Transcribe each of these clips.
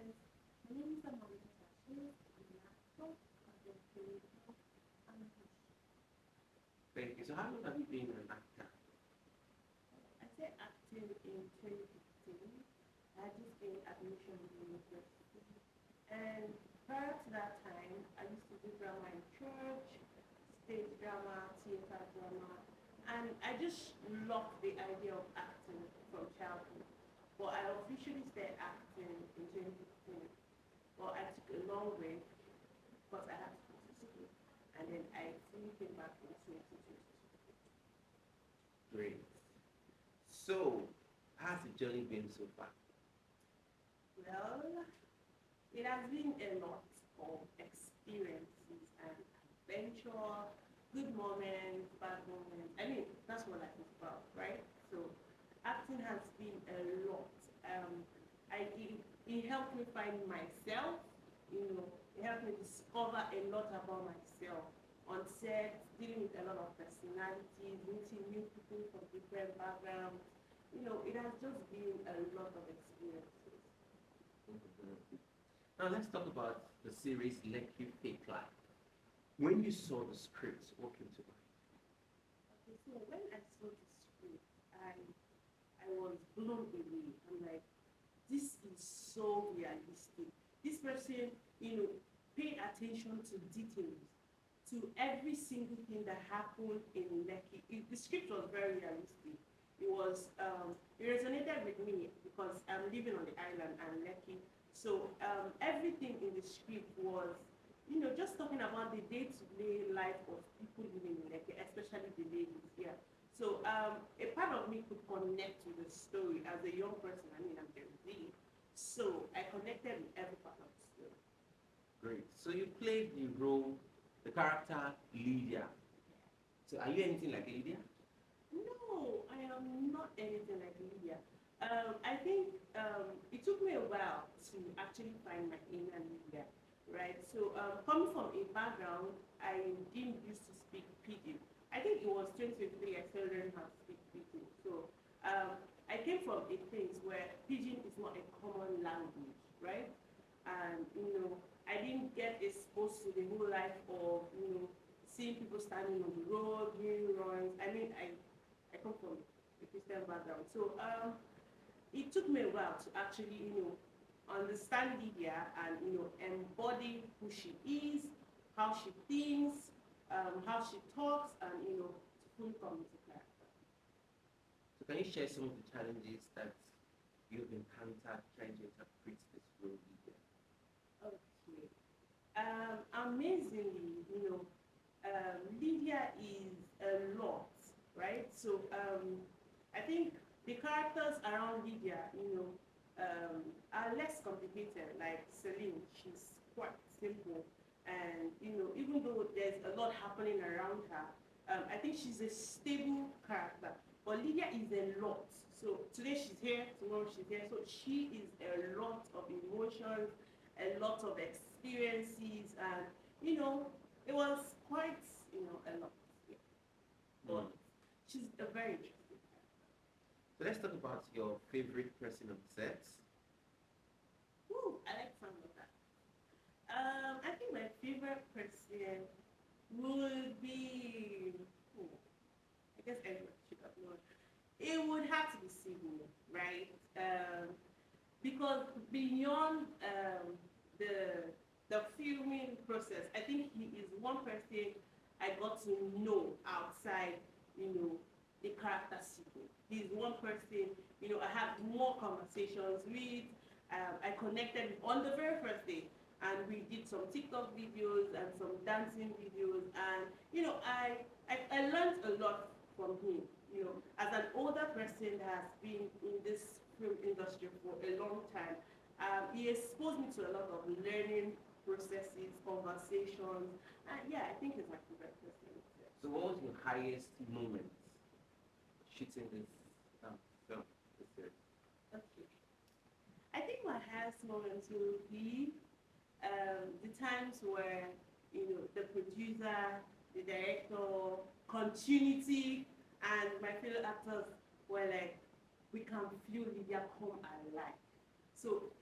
My name is Amanda TASHAS. I'm an actor, content creator, and a host. Thank you. So how long have you been an actor? I started acting in 2015. I had just gained admission in the university. And prior to that time, I used to do drama in church, stage drama, theater drama. And I just loved the idea of acting from childhood. But I officially started acting in 2015. Well, I took a long break because I had to go to school. And then I fully came back in 2022. Great. So, how's the journey been so far? Well, it has been a lot of experiences and adventure, good moments, bad moments. I mean, that's what life is about, right? So, acting has been a lot. It helped me find myself. It helped me discover a lot about myself on set, dealing with a lot of personalities, meeting new people from different backgrounds. It has just been a lot of experiences. Mhm. Now let's talk about the series Lekki Fake Life. When you saw the script, what came to mind? Okay, so when I saw the script, I was blown away. I'm like, this is so realistic. This person, paid attention to details, to every single thing that happened in Lekki. The script was very realistic. It resonated with me because I'm living on the island and Lekki. So everything in the script was, just talking about the day-to-day life of people living in Lekki, especially the ladies. Yeah. So a part of me could connect to the story as a young person. I mean, I'm Gen Z, so I connected with every part of the story. Great. So you played the role, the character Lydia. So are you anything like Lydia? No, I am not anything like Lydia. I think it took me a while to actually find my inner Lydia, right? So coming from a background, I didn't used to speak pidgin. I think it was 2023 I started learning how to speak pidgin. So I came from a place where pidgin is not a common language, right? And I didn't get exposed to the whole life of seeing people standing on the road, hearing runs. I mean, I come from a Christian background, so it took me a while to actually understand Lydia and embody who she is, how she thinks, how she talks, and to fully come into character. So can you share some of the challenges that you've encountered trying to interpret this role, Lydia? Okay. Amazingly, Lydia is a lot, right? So I think the characters around Lydia, are less complicated. Like Celine, she's quite simple, and even though there's a lot happening around her, I think she's a stable character. But Lydia is a lot. So today she's here, tomorrow she's here. So she is a lot of emotions, a lot of experiences, and it was quite a lot. Yeah. But Mm. she's a very interesting So let's talk about your favorite person on set. character. Ooh, I like some of that. I think my favorite person would be. Oh, I guess everyone should have known. It would have to be Sydney, right? Because beyond the the filming process, I think he is one person I got to know outside, you know, the character Sydney. He's one person, I had more conversations with. I connected with on the very first day, and we did some TikTok videos and some dancing videos, and I learned a lot from him. As an older person that has been in this film industry for a long time, he exposed me to a lot of learning processes, conversations, and yeah, I think he's my favorite person. So what was your highest moment shooting this film, this series? Okay. I think my highest moments will be the times where the producer, the director, continuity, and my fellow actors were like, we can feel Lydia come alive. So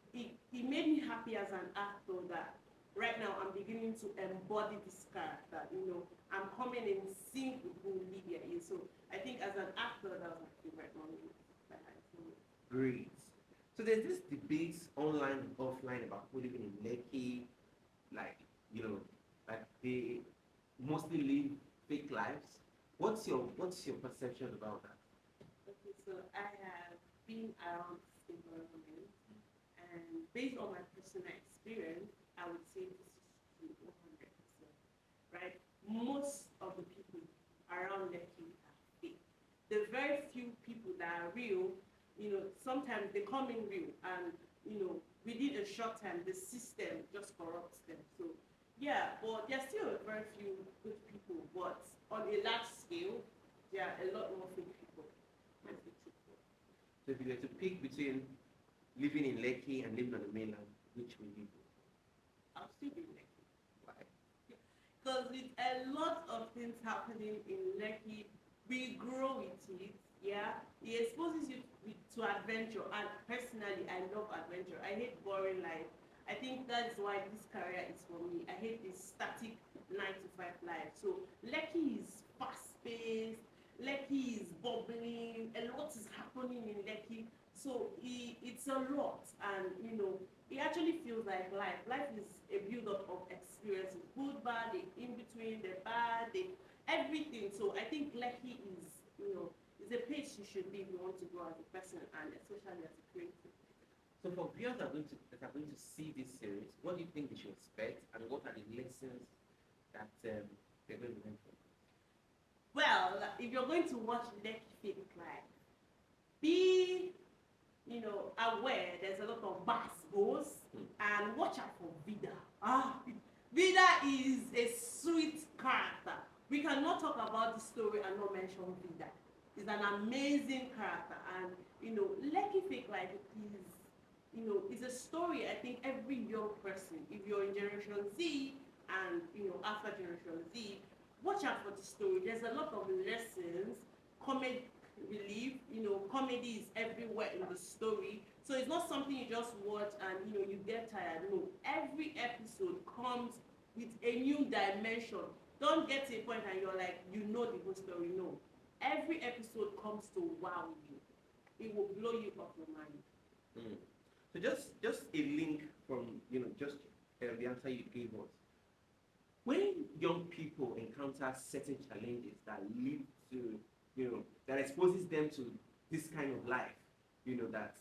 he made me happy as an actor that right now I'm beginning to embody this character. I'm coming in sync with who Lydia is. So I think as an actor, that was my favorite moment that I saw. Great. So there's this debate online and offline about people living in Lekki, like like they mostly live fake lives. What's your perception about that? Okay, so I have been around this environment, and based on my personal experience, I would say this is true 100%. Right? Most of the people around Lekki are fake. The very few people that are real, sometimes they come in real, and within a short time, the system just corrupts them. So yeah, but there's still a very few good people, but on a large scale, there are a lot more fake people. Let's be truthful. So if you were to pick between living in Lekki and living on the mainland, which will you do? I'll still be Lekki. Why? Because with a lot of things happening in Lekki, we grow with it. Yeah, it exposes you to adventure, and personally, I love adventure. I hate boring life. I think that's why this career is for me. I hate this static 9 to 5 life. So Lekki is fast paced. Lekki is bubbling. A lot is happening in Lekki. So it's a lot, and it actually feels like life. Life is a build up of experiences, good, bad, the in between, the bad, the everything. So I think Lekki is a place you should be if you want to grow as a person, and especially as a creative. So for viewers that are going to see this series, what do you think they should expect, and what are the lessons that they're going to learn from? Well, if you're going to watch Lekki Fake Life, be aware there's a lot of bass goes, and watch out for Vida. Vida is a sweet character. We cannot talk about the story and not mention Vida. It's an amazing character, and Lekki Fake Life is a story I think every young person, if you're in Generation Z and after Generation Z, watch out for the story. There's a lot of lessons, comedy relief. Comedy is everywhere in the story. So it's not something you just watch and you get tired. No, every episode comes with a new dimension. Don't get to a point and you're like, the whole story. No. Every episode comes to wow you. It will blow you off your mind. Mm. So just a link from just the answer you gave us. When young people encounter certain challenges that lead to that exposes them to this kind of life, that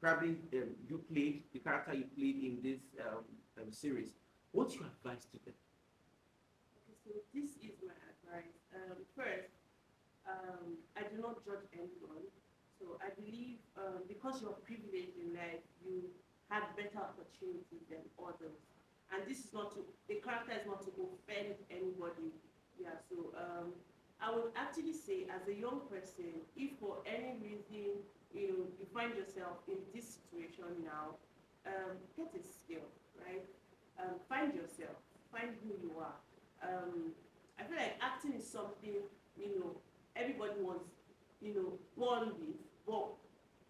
probably you played the character you played in this series, what's your advice to them? Okay, so this is my advice. First, I do not judge anyone. So I believe because you're privileged in life, you have better opportunities than others. And this is not to, the character is not to offend anybody. Yeah, so I would actually say as a young person, if for any reason, you find yourself in this situation now, get a skill, right? Find yourself, find who you are. I feel like acting is something, everybody wants, born with, but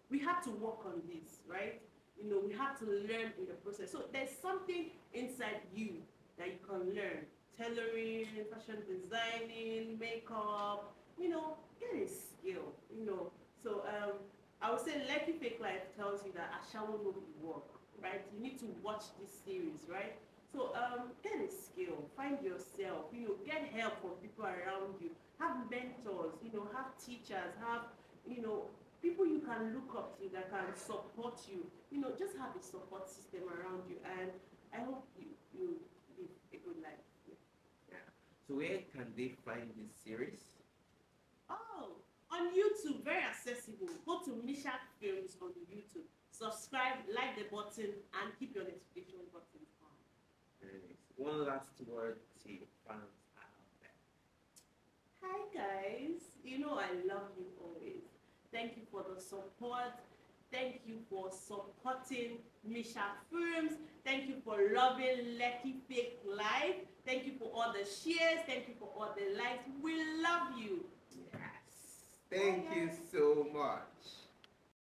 we have to work on this, right? We have to learn in the process. So there's something inside you that you can learn. Tailoring, fashion designing, makeup, get a skill, So I would say Lekki Fake Life tells you that Ashawo no be work, right? You need to watch this series, right? So get a skill, find yourself, get help from people around you, have mentors, have teachers, have, people you can look up to that can support you. Just have a support system around you, and I hope you live a good life. Yeah. So where can they find this series? Oh, on YouTube, very accessible. Go to Misha Films on YouTube. Subscribe, like the button, and keep your notification buttons on. Nice. One last word to your fans out there. Hi guys, I love you always. Thank you for the support. Thank you for supporting Misha Films. Thank you for loving Lekki Fake Life. Thank you for all the shares. Thank you for all the likes. We love you. Yes. Thank you so much.